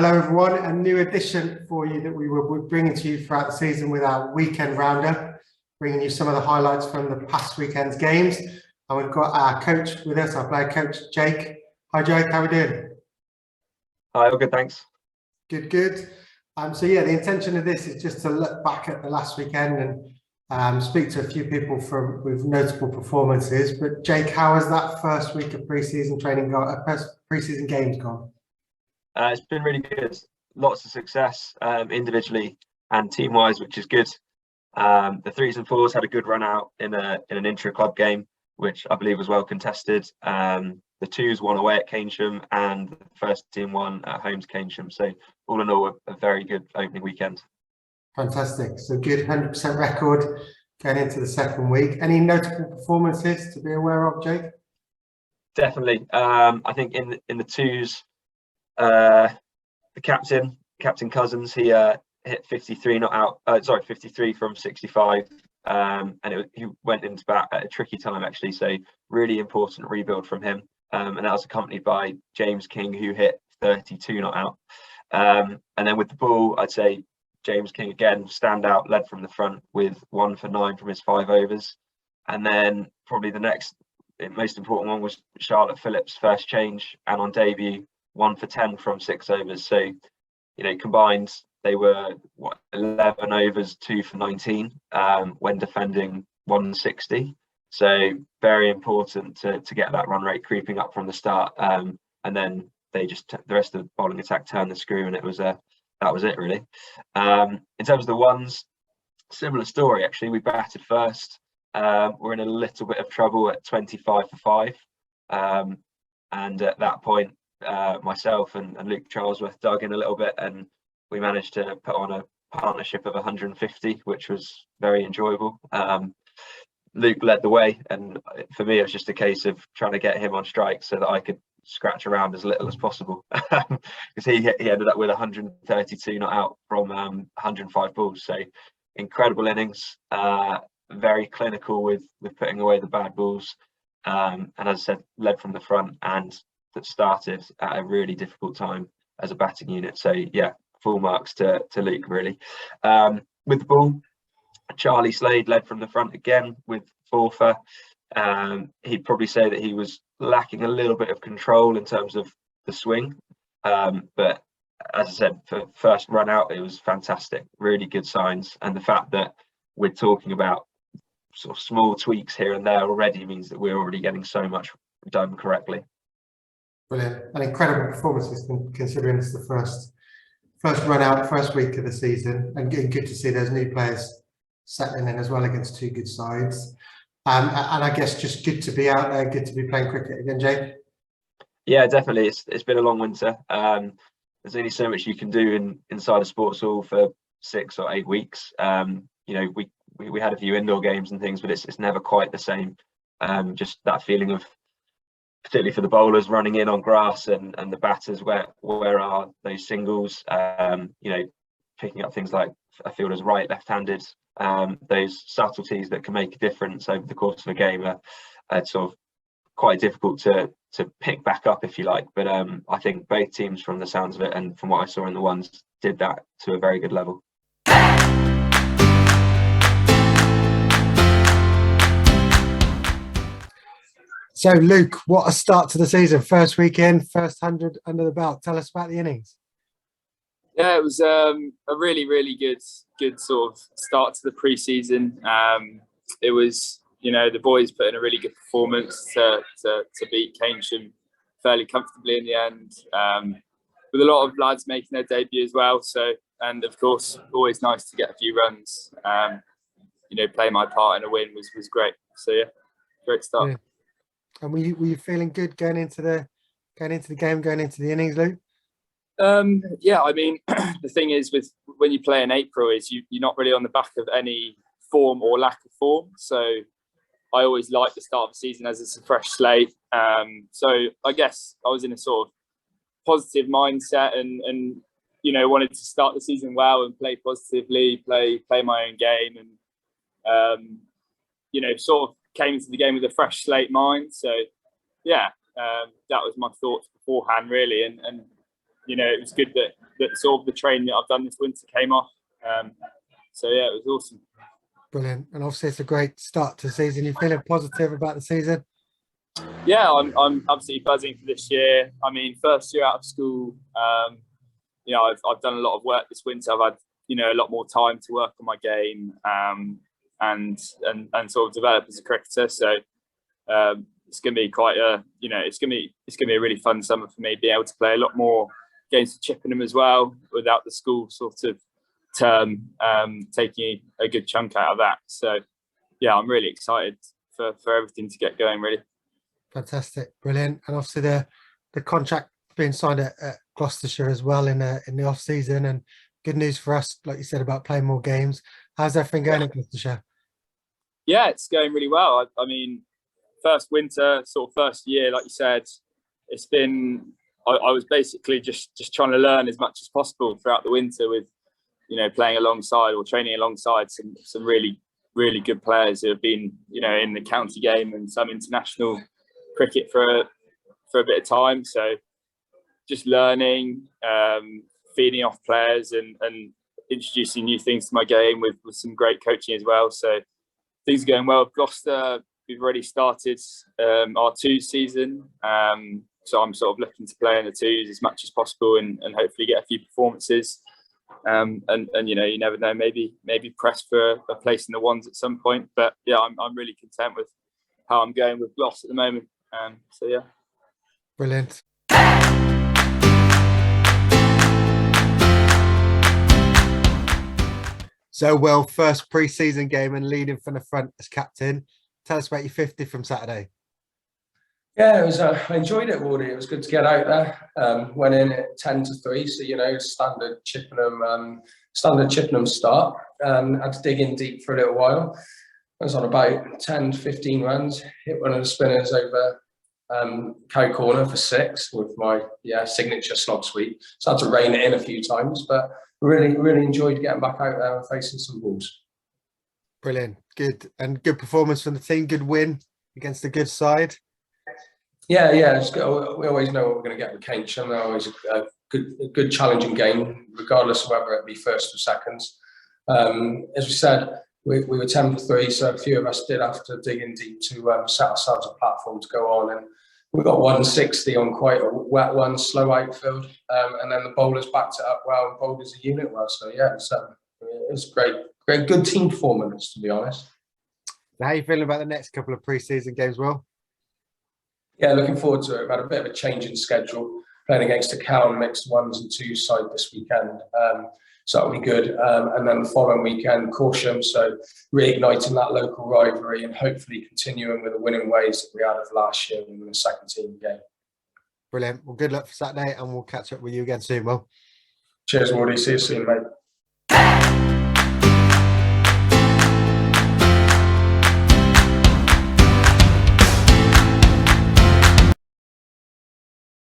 Hello everyone, a new edition for you that we will be bringing to you throughout the season with our weekend roundup, bringing you some of the highlights from the past weekend's games. And we've got our coach with us, our player coach, Jake. Hi Jake, how are we doing? Hi, all good, thanks. Good. So yeah, the intention of this is just to look back at the last weekend and speak to a few people with notable performances. But Jake, how has that first week of pre-season training gone? First pre-season games gone? It's been really good. Lots of success individually and team-wise, which is good. The threes and fours had a good run out in an intra-club game, which I believe was well contested. The twos won away at Keynsham, and the first team won at home to Keynsham. So all in all, a very good opening weekend. Fantastic. So good 100% record going into the second week. Any notable performances to be aware of, Jake? Definitely. I think in the twos, the Captain Couzens, he hit 53 not out. 53 from 65. And he went into bat at a tricky time actually. So really important rebuild from him. And that was accompanied by James King, who hit 32 not out. And then with the ball, I'd say James King again, standout, led from the front with 1 for 9 from his 5 overs. And then probably the next most important one was Charlotte Phillips' first change, and on debut, 1 for 10 from 6 overs. So, combined, they were 11 overs, 2 for 19 when defending 160. So very important to get that run rate creeping up from the start. And then they just the rest of the bowling attack turned the screw, and that was it really. In terms of the ones, similar story actually. We batted first. We're in a little bit of trouble at 25 for 5, and at that point, myself and Luke Charlesworth dug in a little bit, and we managed to put on a partnership of 150, which was very enjoyable. Luke led the way, and for me, it was just a case of trying to get him on strike so that I could scratch around as little as possible, because he ended up with 132 not out from 105 balls. So incredible innings, very clinical with putting away the bad balls, and as I said, led from the front, and that started at a really difficult time as a batting unit. So yeah, full marks to Luke really. With the ball, Charlie Slade led from the front again with 4 for. He'd probably say that he was lacking a little bit of control in terms of the swing, but as I said, for first run out, it was fantastic. Really good signs, and the fact that we're talking about sort of small tweaks here and there already means that we're already getting so much done correctly. Brilliant. And incredible performances considering it's the first run out, first week of the season, and good to see those new players settling in as well against 2 good sides. And I guess just good to be out there, good to be playing cricket again, Jake. Yeah, definitely. It's been a long winter. There's only so much you can do inside a sports hall for 6 or 8 weeks. We had a few indoor games and things, but it's never quite the same. Just that feeling of, particularly for the bowlers, running in on grass, and the batters, where are those singles? Picking up things like a fielder's right, left-handed, those subtleties that can make a difference over the course of a game are sort of quite difficult to pick back up, if you like. But I think both teams, from the sounds of it and from what I saw in the ones, did that to a very good level. So, Luke, what a start to the season. First weekend, first 100 under the belt. Tell us about the innings. Yeah, it was a really, really good sort of start to the pre-season. It was, the boys put in a really good performance to beat Keynsham fairly comfortably in the end, with a lot of lads making their debut as well. So, and of course, always nice to get a few runs. Play my part in a win was great. So yeah, great start. Yeah. And were you feeling good going into the game, going into the innings, Luke? Yeah, I mean, the thing is with when you play in April is you're not really on the back of any form or lack of form. So I always like the start of the season as it's a fresh slate. So I guess I was in a sort of positive mindset and wanted to start the season well and play positively, play my own game, and sort of came into the game with a fresh slate mind. So yeah, that was my thoughts beforehand really, and it was good that sort of the training that I've done this winter came off. So yeah, it was awesome. Brilliant. And obviously it's a great start to the season. You feeling positive about the season? Yeah, I'm absolutely buzzing for this year. I mean, first year out of school, I've done a lot of work this winter. I've had a lot more time to work on my game and sort of develop as a cricketer. So it's going to be quite it's going to be a really fun summer for me, being able to play a lot more games for Chippenham as well, without the school sort of term taking a good chunk out of that. So yeah, I'm really excited for everything to get going, really. Fantastic, brilliant. And obviously the contract being signed at Gloucestershire as well in the off season, and good news for us, like you said, about playing more games. How's everything going at Gloucestershire? Yeah, it's going really well. I mean, first winter, sort of first year, like you said, it's been. I was basically just trying to learn as much as possible throughout the winter with, playing alongside or training alongside some really, really good players who have been, in the county game and some international cricket for a bit of time. So just learning, feeding off players and introducing new things to my game with some great coaching as well. So things are going well. Gloucester, we've already started our twos season. So I'm sort of looking to play in the twos as much as possible and hopefully get a few performances. And you never know, maybe press for a place in the ones at some point. But yeah, I'm really content with how I'm going with Gloss at the moment. So yeah. Brilliant. So, Will, first pre-season game and leading from the front as captain. Tell us about your 50 from Saturday. Yeah, it was. I enjoyed it, Wardy. It was good to get out there. Went in at 10-3, so standard Chippenham start. Had to dig in deep for a little while. I was on about 10-15 runs. Hit one of the spinners over cow corner for 6 with my signature slog sweep. So I had to rein it in a few times, but really enjoyed getting back out there and facing some balls. Brilliant, good performance from the team. Good win against a good side. Yeah, it's good. We always know what we're going to get with Keynsham. They're always a good challenging game, regardless of whether it be first or seconds. As we said, we were 10-3, so a few of us did have to dig in deep to set ourselves a platform to go on. And we got 160 on quite a wet one, slow outfield, and then the bowlers backed it up well and bowled as a unit well. So yeah, it was great, good team performance, to be honest. How are you feeling about the next couple of pre-season games, Will? Yeah, looking forward to it. We've had a bit of a change in schedule, playing against a Cowan mixed ones and twos side this weekend. So that'll be good. And then the following weekend, Keynsham. So reigniting that local rivalry and hopefully continuing with the winning ways that we had of last year in the second team game. Brilliant. Well, good luck for Saturday and we'll catch up with you again soon, Will. Cheers, Wardy. See you soon, mate.